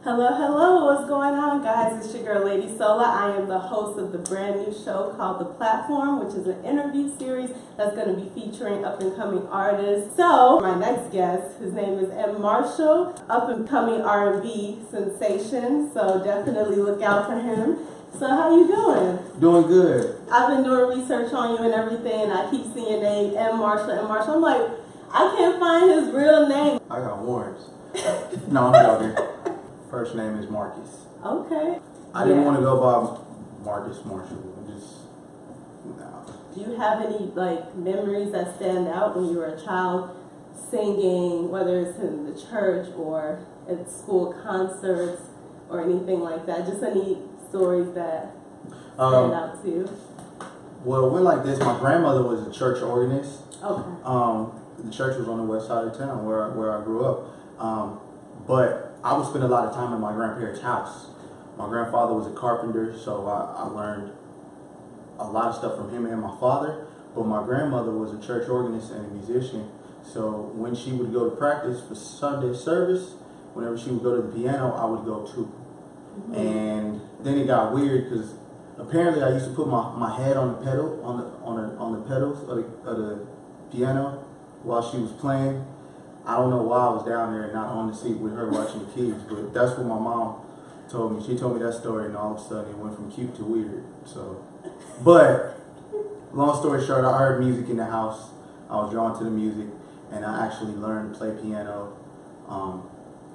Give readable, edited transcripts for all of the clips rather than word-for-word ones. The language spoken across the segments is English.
Hello, hello, what's going on, guys? It's your girl, Lady Sola. I am the host of the brand new show called The Platform, which is an interview series that's going to be featuring up-and-coming artists. So, my next guest, his name is Marshall, up-and-coming R&B sensation, so definitely look out for him. So, how you doing? Doing good. I've been doing research on you and everything, and I keep seeing your name, Marshall. I'm like, I can't find his real name. I got warrants. No, I'm joking. First name is Marcus. Okay. I didn't want to go by Marcus Marshall. No. Do you have any memories that stand out when you were a child singing, whether it's in the church or at school concerts or anything like that? Just any stories that stand out to you? Well, it went like this. My grandmother was a church organist. Okay. The church was on the west side of town where I grew up. But I would spend a lot of time in my grandparents' house. My grandfather was a carpenter, so I learned a lot of stuff from him and my father. But my grandmother was a church organist and a musician. So when she would go to practice for Sunday service, whenever she would go to the piano, I would go too. Mm-hmm. And then it got weird because apparently I used to put my head on the pedal on the pedals of the piano while she was playing. I don't know why I was down there and not on the seat with her watching the kids, but that's what my mom told me. She told me that story, and all of a sudden it went from cute to weird. So, but long story short, I heard music in the house. I was drawn to the music, and I actually learned to play piano.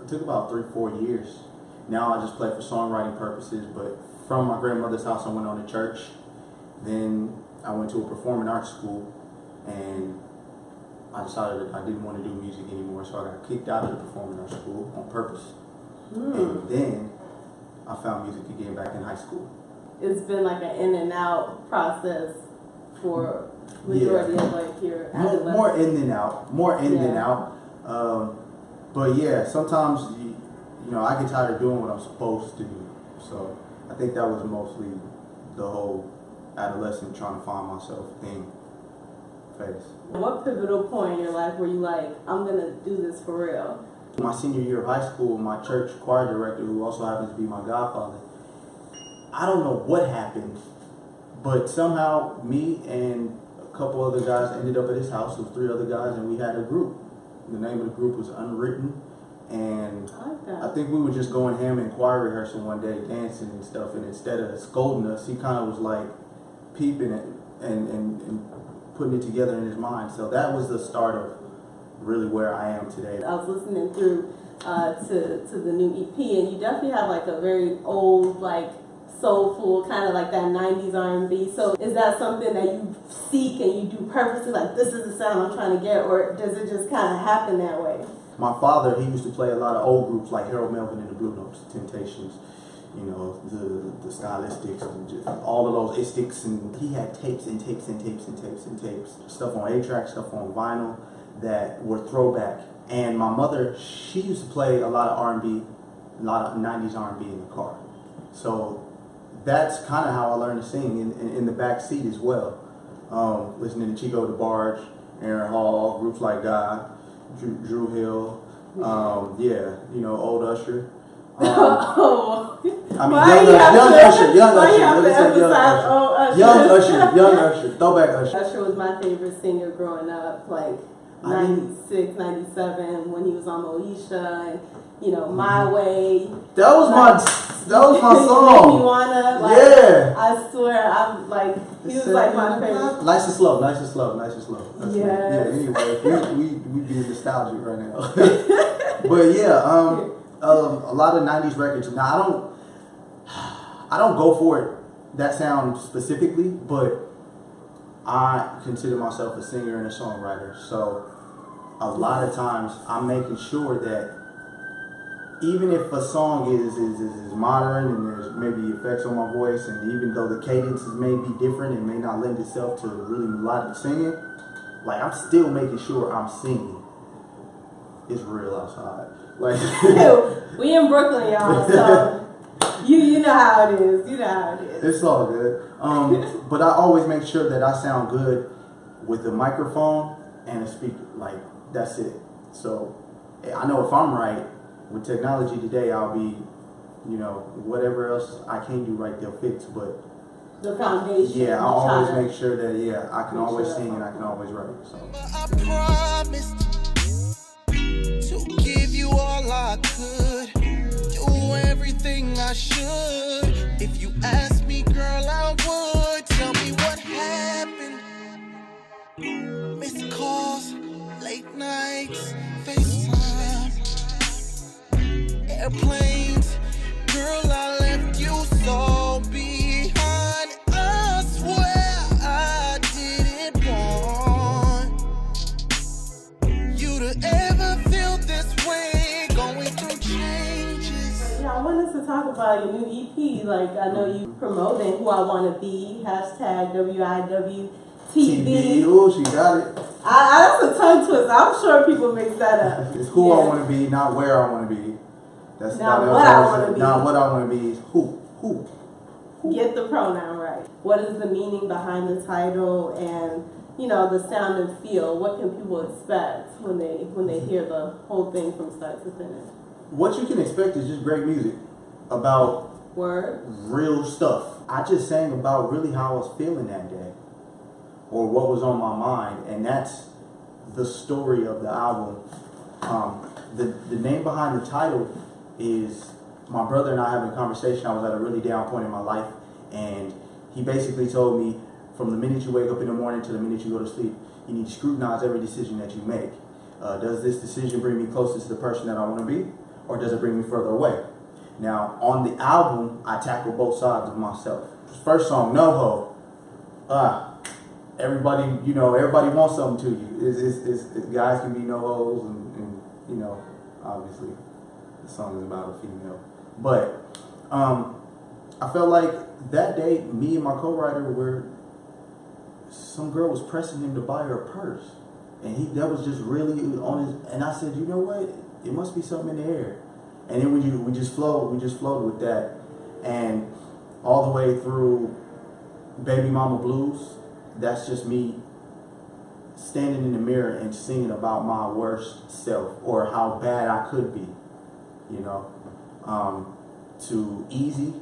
It took about 3-4 years. Now I just play for songwriting purposes, but from my grandmother's house I went on to church. Then I went to a performing arts school, and I decided that I didn't want to do music anymore, so I got kicked out of the performing arts school on purpose. And then I found music again back in high school. It's been like an in and out process for majority of your adolescence. More in than out. But yeah, sometimes I get tired of doing what I'm supposed to do. So I think that was mostly the whole adolescent trying to find myself thing. What pivotal point in your life were you like, I'm going to do this for real? My senior year of high school, my church choir director, who also happens to be my godfather, I don't know what happened, but somehow me and a couple other guys ended up at his house. There was 3 other guys, and we had a group. The name of the group was Unwritten, and I think we were just going ham in choir rehearsal one day, dancing and stuff, and instead of scolding us, he kind of was like peeping it and putting it together in his mind. So that was the start of really where I am today. I was listening through to the new EP, and you definitely have like a very old, soulful, kind of like that 90s R&B. So is that something that you seek and you do purposely, like this is the sound I'm trying to get, or does it just kind of happen that way? My father, he used to play a lot of old groups like Harold Melvin and the Blue Notes, Temptations, the Stylistics, and just all of those istics, and he had tapes and tapes and tapes and tapes and tapes, stuff on 8-track, stuff on vinyl that were throwback. And my mother, she used to play a lot of R&B, a lot of 90s R&B in the car. So that's kind of how I learned to sing in the back seat as well. Listening to Chico DeBarge, Aaron Hall, groups like God, Drew Hill, Old Usher. Young Usher, throwback Usher. Usher was my favorite singer growing up, 96, 97, when he was on Moesha and, My Way. That was my song. Make Me Wanna, I swear, he was my favorite. Nice and slow. Anyway, we being nostalgic right now. But yeah, a lot of 90s records. Now I don't go for it, that sound specifically, but I consider myself a singer and a songwriter. So a lot of times I'm making sure that even if a song is modern and there's maybe effects on my voice, and even though the cadences may be different and may not lend itself to really melodic singing, I'm still making sure I'm singing. It's real outside. We in Brooklyn, y'all, so you know how it is. It's all good. But I always make sure that I sound good with a microphone and a speaker. That's it. So I know if I'm right, with technology today, I'll be you know, whatever else I can do right, they'll fix. But the foundation. yeah, I always make sure that I can always sing and I can always write. So I promised to give you all I could, do everything I should. If you ask me, girl, I would. Tell me what happened. Missed calls, late nights, FaceTime, airplanes. Girl, I left you so behind. I swear I didn't want you to ever feel this way, going through changes. Yeah, I wanted to talk about your new EP. Like, I know you promoting Who I Want to Be, hashtag WIWTV. Oh, she got it. That's a tongue twister. I'm sure people mix that up. It's who I want to be, not where I want to be. That's not what I want to be. Not what I want to be is who. Get the pronoun right. What is the meaning behind the title and, you know, the sound and feel? What can people expect when they hear the whole thing from start to finish? What you can expect is just great music about real stuff. I just sang about really how I was feeling that day or what was on my mind, and that's the story of the album. The name behind the title is my brother and I having a conversation. I was at a really down point in my life, and he basically told me, from the minute you wake up in the morning to the minute you go to sleep, you need to scrutinize every decision that you make. Does this decision bring me closer to the person that I want to be, or does it bring me further away? Now, on the album, I tackle both sides of myself. First song, No Ho. Everybody wants something to you. Guys can be no hoes, and you know, obviously, the song is about a female. But I felt like that day, me and my co-writer some girl was pressing him to buy her a purse, and that was just really on his. And I said, you know what? It must be something in the air. And then we just flowed with that, and all the way through Baby Mama Blues. That's just me standing in the mirror and singing about my worst self or how bad I could be, you know. To Easy,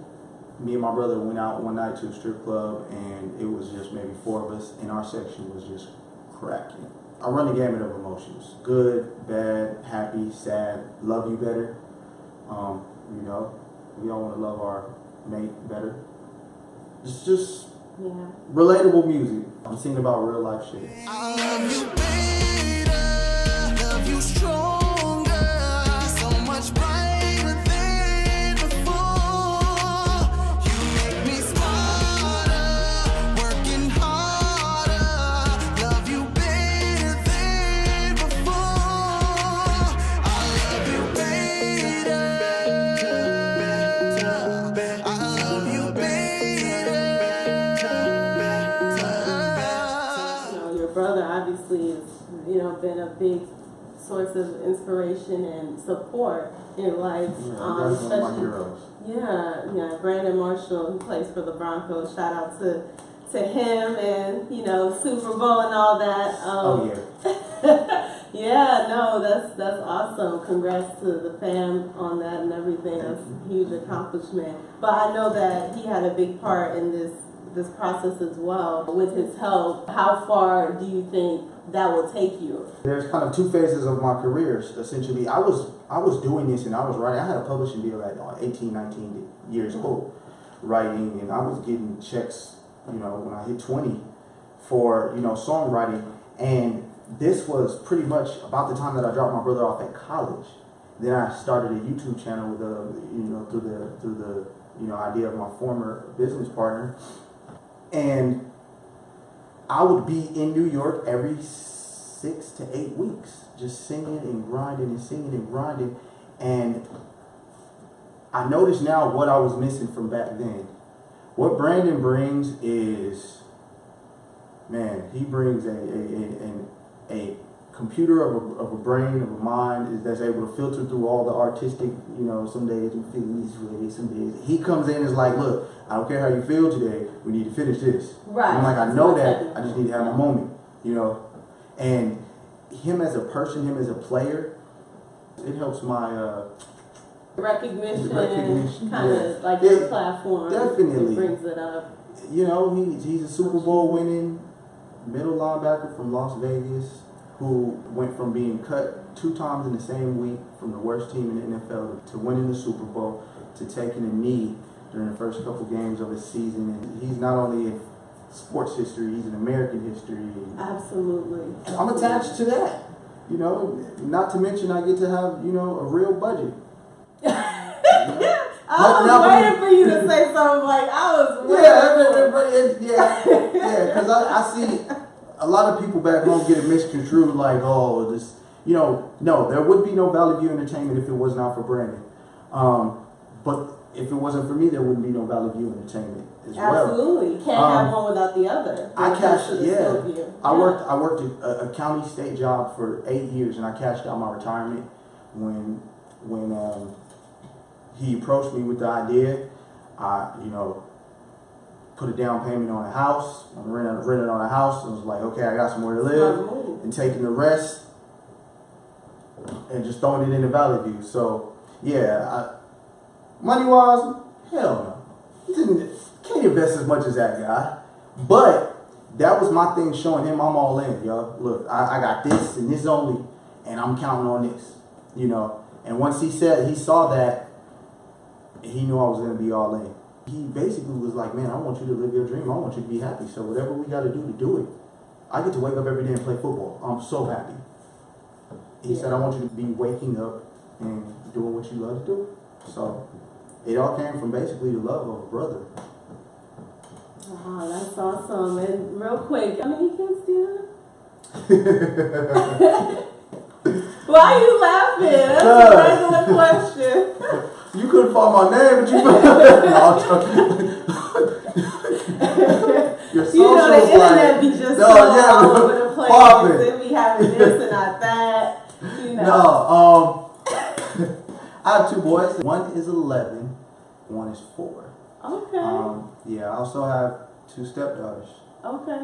me and my brother went out one night to a strip club, and it was just maybe 4 of us, and our section was just cracking. I run the gamut of emotions: good, bad, happy, sad, love you better. You know, we all want to love our mate better. It's just relatable music. I'm singing about real life shit. I love you better, love you stronger, so much brighter than before. You make me smarter, working harder, love you better than before. I love you better, I love you better. Brother obviously has, you know, been a big source of inspiration and support in your life. That's one of my heroes. Yeah, Brandon Marshall, who plays for the Broncos. Shout out to him and, you know, Super Bowl and all that. Yeah, no, that's awesome. Congrats to the fam on that and everything. That's a huge accomplishment. But I know that he had a big part in this process as well. With his help, how far do you think that will take you? There's kind of 2 phases of my career. Essentially, I was doing this and I was writing. I had a publishing deal at 18, 19 years old, writing, and I was getting checks, you know, when I hit 20 for, you know, songwriting. And this was pretty much about the time that I dropped my brother off at college. Then I started a YouTube channel with through the idea of my former business partner. And I would be in New York every 6 to 8 weeks, just singing and grinding and singing and grinding. And I notice now what I was missing from back then. What Brandon brings is, man, he brings a computer of a brain, of a mind that's able to filter through all the artistic, you know, some days we feel this way, some days. He comes in and is like, look, I don't care how you feel today, we need to finish this. Right. And I'm like, I know that, I just need to have my moment, you know. And him as a person, him as a player, it helps my recognition Recognition, kind yeah. of like Yeah, your platform. definitely. It brings it up. You know, he's a Super Bowl winning middle linebacker from Las Vegas who went from being cut 2 times in the same week from the worst team in the NFL to winning the Super Bowl to taking a knee during the first couple games of his season. And he's not only in sports history, he's in American history. Absolutely. I'm attached to that. You know, not to mention I get to have, you know, a real budget. I was waiting for you to say something like I was waiting. Yeah, because I see a lot of people back home get it misconstrued like, oh, this, you know, no, there would be no Valley View Entertainment if it was not for Brandon. But if it wasn't for me, there wouldn't be no Valley View Entertainment as well. Absolutely, can't have one without the other. I cashed, yeah. I worked a county state job for 8 years, and I cashed out my retirement when he approached me with the idea. I, you know, put a down payment on a house. I rented on a house. And was like, okay, I got somewhere to live, and taking the rest and just throwing it in the Valley View. So yeah, money wise, hell no, can't invest as much as that guy. But that was my thing, showing him I'm all in, yo. Look, I got this and this only, and I'm counting on this, you know. And once he saw that, he knew I was gonna be all in. He basically was like, man, I want you to live your dream. I want you to be happy. So whatever we got to do it. I get to wake up every day and play football. I'm so happy. He said, I want you to be waking up and doing what you love to do. So it all came from basically the love of a brother. Oh, that's awesome. And real quick, how many kids do you have? Why are you laughing? That's a regular question. You couldn't find my name, but you no, your socials, you know, the internet be just all over the place. Popping. They be having this and not that. You know. No, I have 2 boys. One is 11, one is 4. Okay. Yeah, I also have 2 stepdaughters. Okay.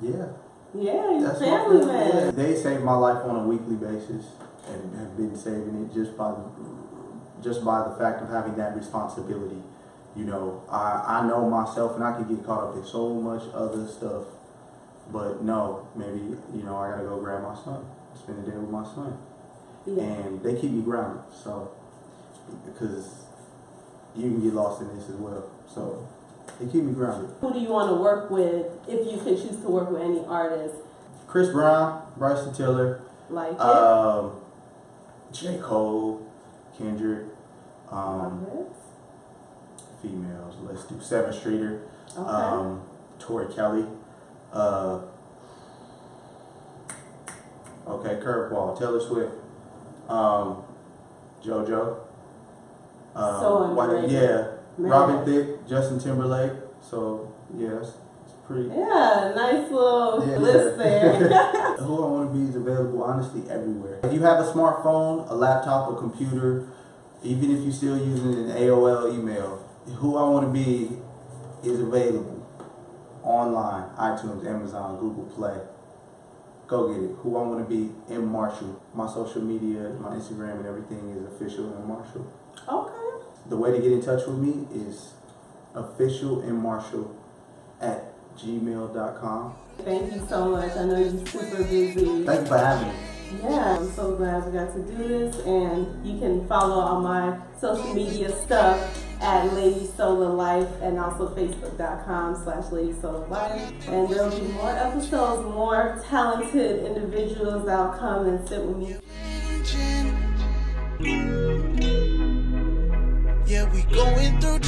Yeah. Yeah, you're family man. Yeah. They save my life on a weekly basis and have been saving it just by the fact of having that responsibility. You know, I know myself, and I could get caught up in so much other stuff. But no, maybe, you know, I gotta go grab my son, spend the day with my son. Yeah. And they keep me grounded, so, because you can get lost in this as well. So they keep me grounded. Who do you want to work with if you could choose to work with any artist? Chris Brown, Bryson Tiller, like it. J. Cole, Kendrick, females. Let's do 7th Streeter, okay. Tori Kelly, okay, curveball, Taylor Swift, JoJo, Robin Thicke, Justin Timberlake. So yeah, it's pretty. Yeah, nice little list there. Who I Want to Be is available honestly everywhere. If you have a smartphone, a laptop, a computer, even if you're still using an AOL email, Who I Want to Be is available online, iTunes, Amazon, Google Play. Go get it. Who I Want to Be in Marshall. My social media, my Instagram and everything is official in Marshall. Okay. The way to get in touch with me is officialinmarshall@gmail.com. Thank you so much. I know you're super busy. Thank you for having me. Yeah, I'm so glad we got to do this, and you can follow all my social media stuff at Lady Sola Life and also Facebook.com/Lady Sola Life. And there'll be more episodes, more talented individuals that'll come and sit with me. Yeah, we going through